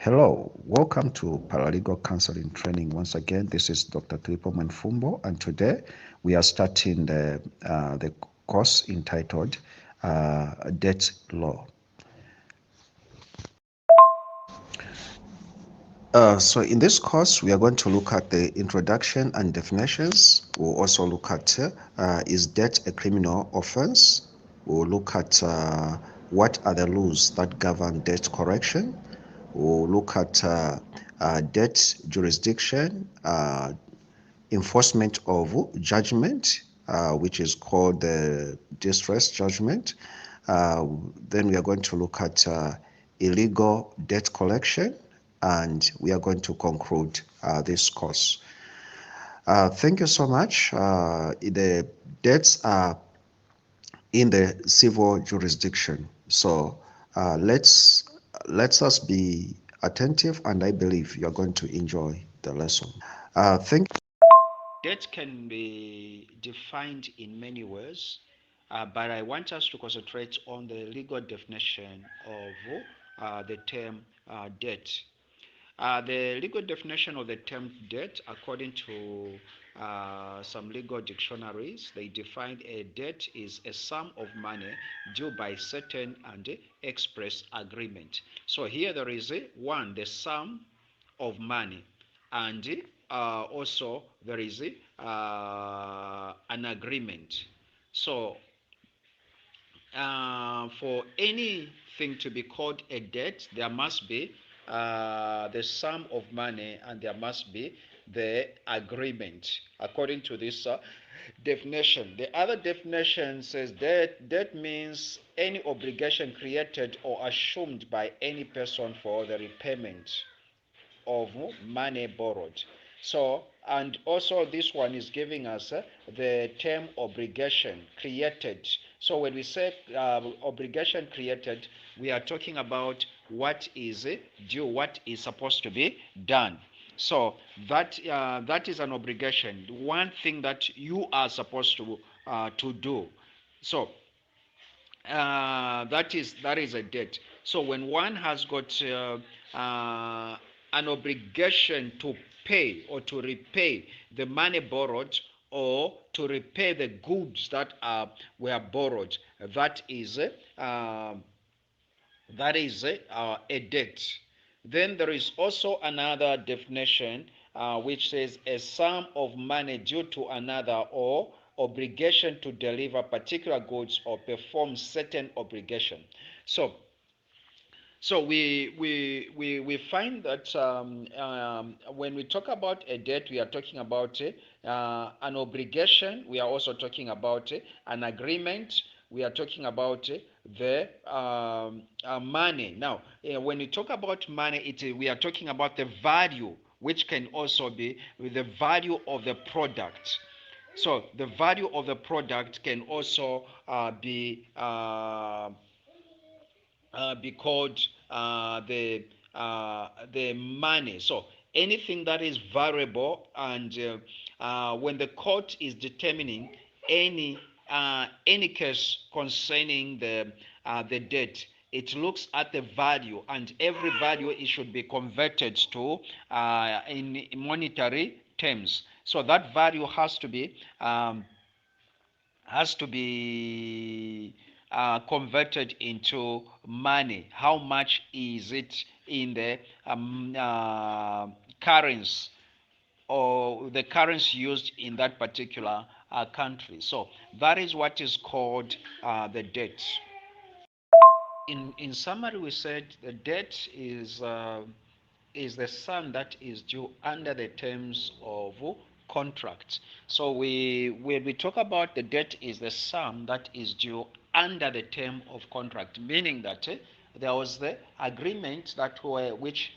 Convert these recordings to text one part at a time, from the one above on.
Hello, welcome to Paralegal Counseling Training. Once again, this is Dr. Tulipo Mwenifumbo, and today we are starting the course entitled Debt Law. So in this course, we are going to look at the introduction and definitions. We'll also look at is debt a criminal offense? We'll look at what are the laws that govern debt correction. We'll look at debt jurisdiction, enforcement of judgment, which is called the distress judgment. Then we are going to look at illegal debt collection, and we are going to conclude this course. Thank you so much. The debts are in the civil jurisdiction, so let's us be attentive, and I believe you are going to enjoy the lesson. Thank you. Debt can be defined in many ways, but I want us to concentrate on the legal definition of the term debt. The legal definition of the term debt, according to some legal dictionaries, they define a debt is a sum of money due by certain and express agreement. So here there is one, the sum of money, and also there is an agreement. So for anything to be called a debt, there must be the sum of money and there must be the agreement, according to this definition. The other definition says debt means any obligation created or assumed by any person for the repayment of money borrowed. So, and also this one is giving us the term obligation created. So when we say obligation created, we are talking about what is due, what is supposed to be done. So that is an obligation, one thing that you are supposed to do. So that is a debt. So when one has got an obligation to pay or to repay the money borrowed or to repay the goods that were borrowed, that is a debt. Then there is also another definition which says a sum of money due to another or obligation to deliver particular goods or perform certain obligation. So we find that when we talk about a debt, we are talking about an obligation. We are also talking about an agreement. We are talking about the money. Now, when we talk about money, we are talking about the value, which can also be the value of the product. So the value of the product can also be called the money. So anything that is variable, and when the court is determining any case concerning the debt, it looks at the value, and every value it should be converted to in monetary terms. So that value has to be converted into money. How much is it in the currency, or the currency used in that particular country? So that is what is called the debt. In summary, we said the debt is the sum that is due under the terms of contract. So when we talk about the debt is the sum that is due under the term of contract, meaning that there was the agreement which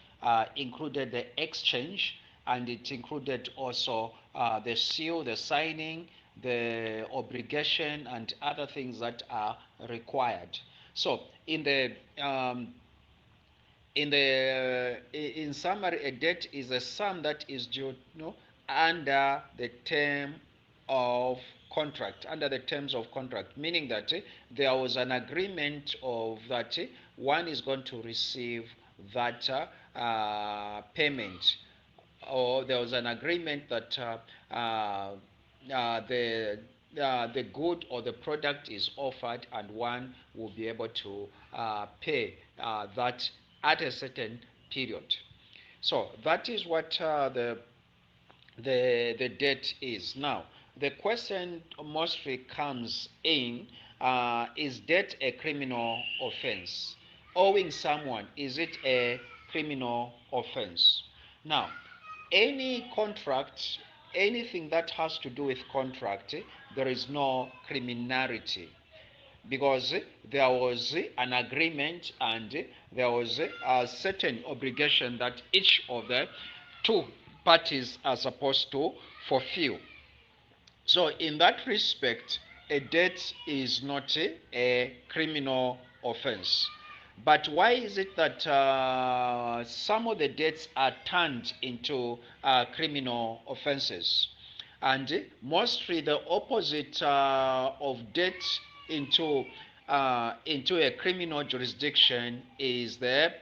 included the exchange, and it included also the seal, the signing, the obligation, and other things that are required. So in summary, a debt is a sum that is due under the term of contract, under the terms of contract, meaning that there was an agreement of that one is going to receive that payment, or there was an agreement that the the good or the product is offered, and one will be able to pay that at a certain period. So that is what the debt is. Now, the question mostly comes in, is debt a criminal offense? Owing someone, is it a criminal offense? Now, any contract, anything that has to do with contract, there is no criminality, because there was an agreement, and there was a certain obligation that each of the two parties are supposed to fulfill. So in that respect, a debt is not a criminal offense. But why is it that some of the debts are turned into criminal offenses? And mostly the opposite of debt into into a criminal jurisdiction is the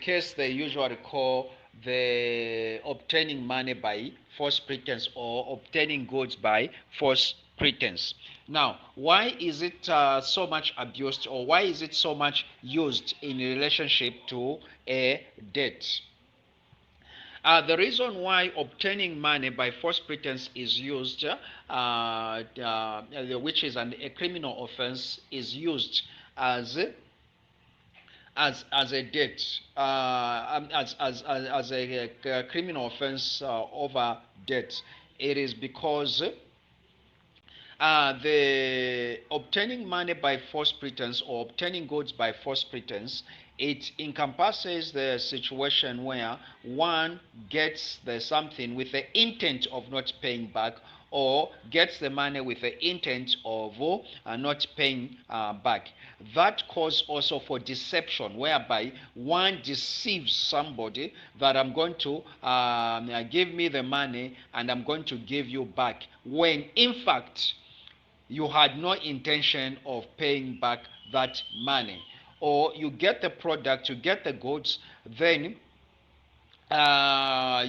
case they usually call the obtaining money by false pretense, or obtaining goods by false pretense. Now, why is it so much abused, or why is it so much used in relationship to a debt? The reason why obtaining money by false pretense is used, which is a criminal offense, is used as a debt, as a criminal offense over debt. It is because the obtaining money by false pretense, or obtaining goods by false pretense, it encompasses the situation where one gets the something with the intent of not paying back, or gets the money with the intent of not paying back. That calls also for deception, whereby one deceives somebody that I'm going to give me the money and I'm going to give you back, when in fact you had no intention of paying back that money. Or you get the product, you get the goods, then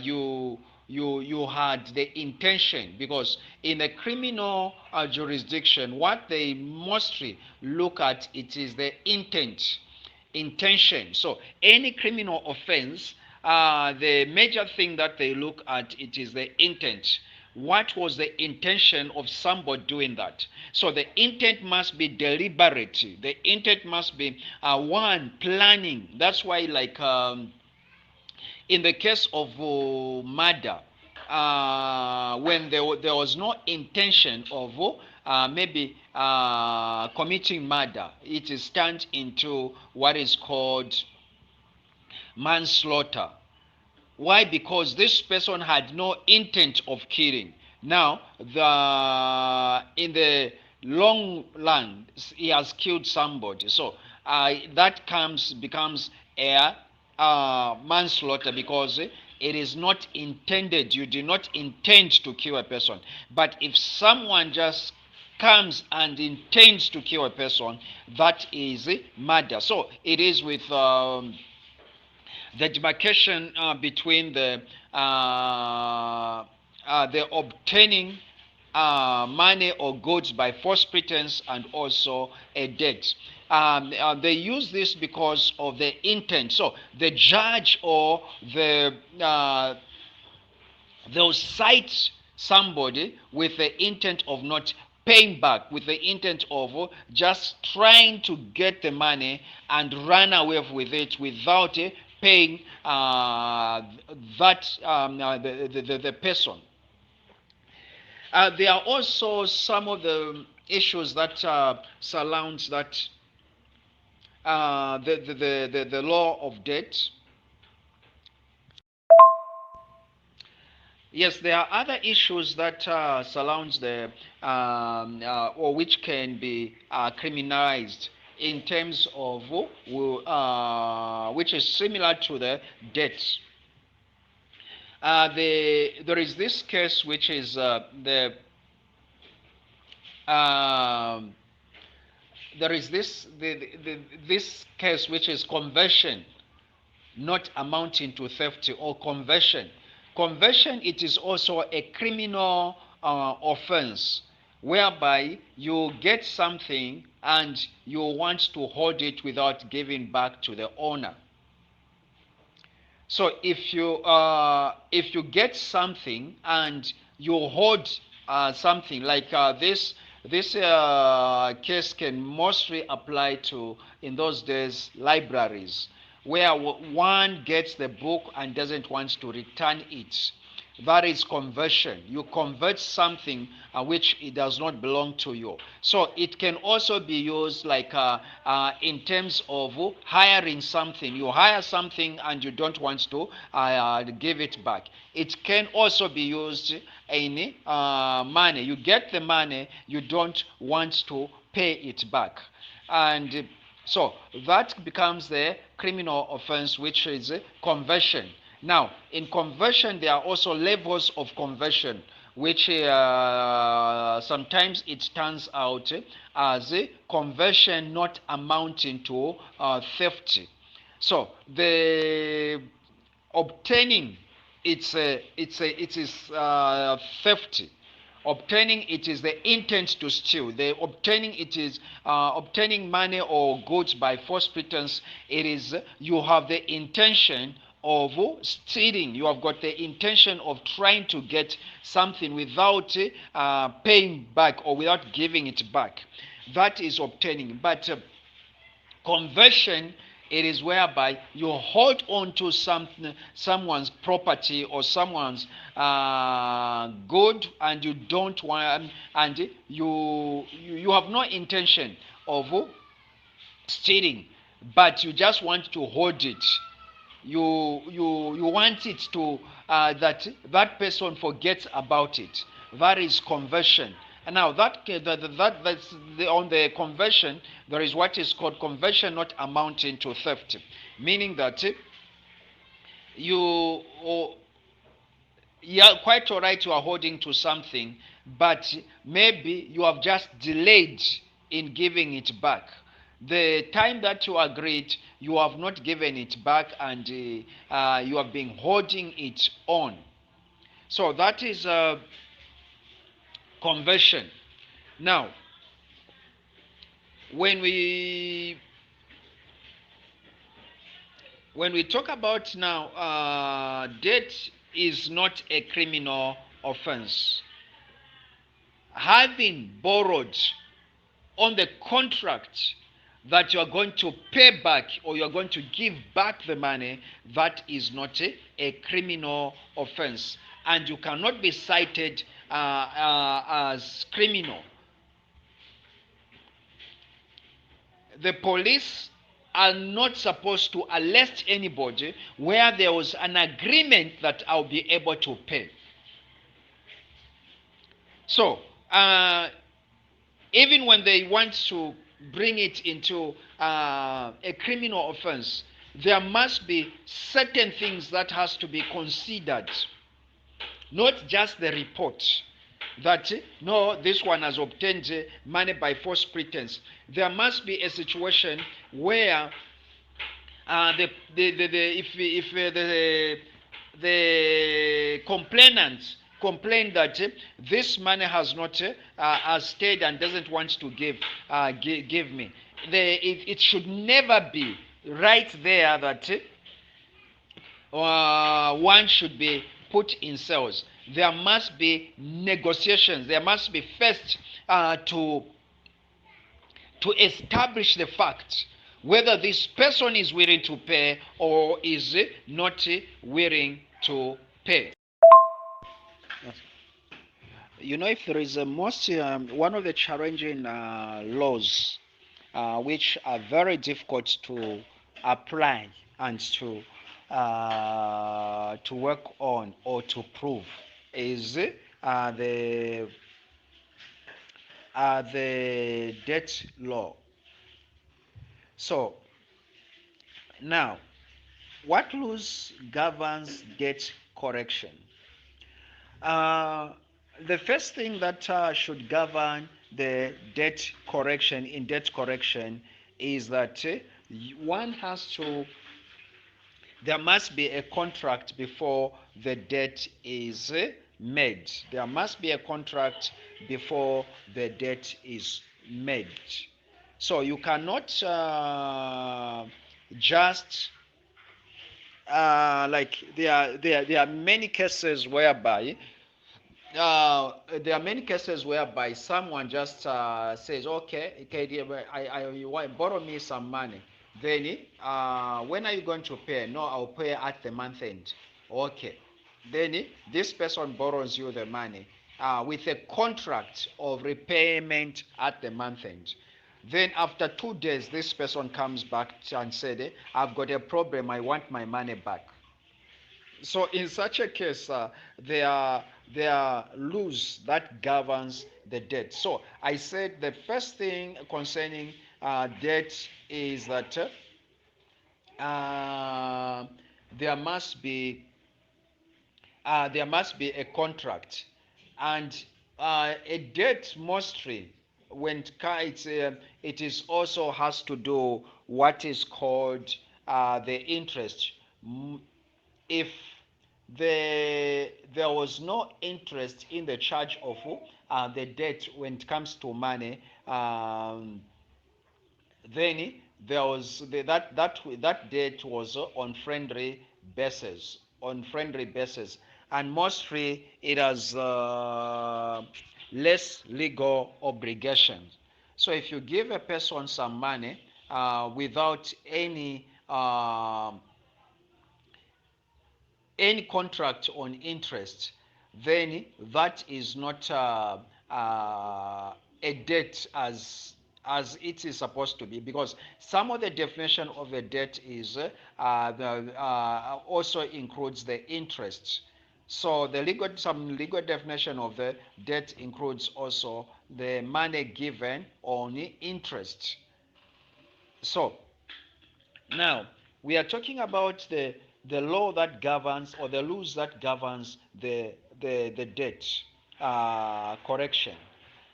you had the intention, because in a criminal jurisdiction, what they mostly look at, it is the intention. So any criminal offense, the major thing that they look at, it is the intent. What was the intention of somebody doing that? So the intent must be deliberate. The intent must be one, planning. That's why, like in the case of murder, when there was no intention of maybe committing murder, it is turned into what is called manslaughter. Why? Because this person had no intent of killing. Now, in the long run, he has killed somebody. So that becomes a manslaughter, because it is not intended. You do not intend to kill a person. But if someone just comes and intends to kill a person, that is murder. So it is with the demarcation between the obtaining money or goods by false pretense, and also a debt. They use this because of the intent. So the judge, or they'll cite somebody with the intent of not paying back, with the intent of just trying to get the money and run away with it without paying the person. There are also some of the issues that surrounds that the law of debt. Yes, there are other issues that surrounds the or which can be criminalized in terms of which is similar to the debts. There is this case which is there is this case which is conversion not amounting to theft or conversion. Conversion, it is also a criminal offense whereby you get something and you want to hold it without giving back to the owner. So if you get something and you hold something like this case can mostly apply to, in those days, libraries, where one gets the book and doesn't want to return it. That is conversion. You convert something which it does not belong to you. So it can also be used like in terms of hiring something. You hire something and you don't want to give it back. It can also be used in money. You get the money, you don't want to pay it back. And so that becomes the criminal offense, which is conversion. Now, in conversion, there are also levels of conversion, which sometimes it turns out as a conversion not amounting to theft. So the obtaining, it is theft. Obtaining, it is the intent to steal. The obtaining, it is obtaining money or goods by false pretense. It is you have the intention of stealing. You have got the intention of trying to get something without paying back or without giving it back. That is obtaining. But conversion, it is whereby you hold on to someone's property or someone's good, and you don't want, and you have no intention of stealing, but you just want to hold it. You want it to that person forgets about it. That is conversion. And now that's on the conversion, there is what is called conversion not amounting to theft, meaning that you are quite all right, you are holding to something, but maybe you have just delayed in giving it back. The time that you agreed, you have not given it back, and you have been holding it on. So that is conversion. Now, when we talk about now, debt is not a criminal offense. Having borrowed on the contract that you are going to pay back or you are going to give back the money, that is not a criminal offense, and you cannot be cited as criminal. The police are not supposed to arrest anybody where there was an agreement that I'll be able to pay. So, even when they want to bring it into a criminal offense, there must be certain things that has to be considered, not just the report that no, this one has obtained money by false pretense. There must be a situation where the complainant complain that this money has not has stayed and doesn't want to give me. It should never be right there that one should be put in cells. There must be negotiations. There must be first to establish the fact whether this person is willing to pay or is not willing to pay. You know, if there is a most one of the challenging laws which are very difficult to apply and to work on or to prove is the debt law. So now, what laws governs debt correction? The first thing that should govern the debt correction in debt correction is that one has to there must be a contract before the debt is made. There must be a contract before the debt is made. So you cannot just there are many cases whereby there are many cases whereby someone just says, okay, KD, you want borrow me some money. Then, when are you going to pay? No, I'll pay at the month end. Okay. Then this person borrows you the money with a contract of repayment at the month end. Then after 2 days, this person comes back and said, I've got a problem. I want my money back. So in such a case, there are laws that governs the debt. So I said the first thing concerning debt is that uh, there must be there must be a contract, and a debt mostly when it is also has to do what is called the interest. If there was no interest in the charge of the debt when it comes to money, then there was that debt was on friendly basis, and mostly it has less legal obligations. So if you give a person some money without any contract on interest, then that is not a debt as it is supposed to be, because some of the definition of a debt is also includes the interest. So some legal definition of the debt includes also the money given on interest. So now, we are talking about the law that governs, or the rules that governs the debt correction.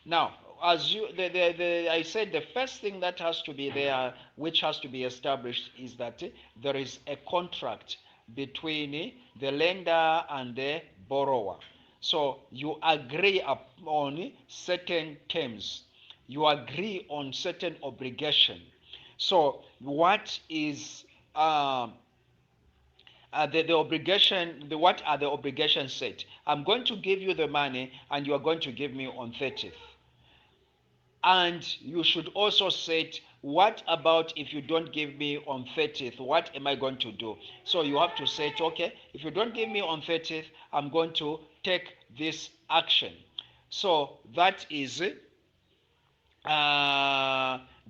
Now, as I said, the first thing that has to be there, which has to be established, is that there is a contract between the lender and the borrower. So you agree upon certain terms. You agree on certain obligation. So what is the obligation, what are the obligations set? I'm going to give you the money and you are going to give me on 30th. And you should also set, what about if you don't give me on 30th, what am I going to do? So you have to set, okay, if you don't give me on 30th, I'm going to take this action. So that is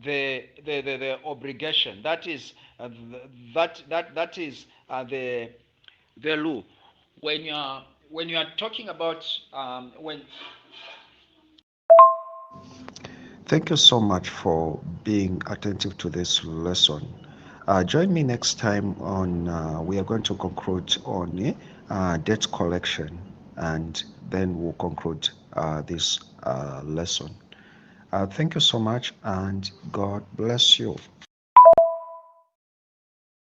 the obligation. That is that is the law. When you are talking about when Thank you so much for being attentive to this lesson. Join me next time on, we are going to conclude on debt collection, and then we'll conclude this lesson. Thank you so much, and God bless you.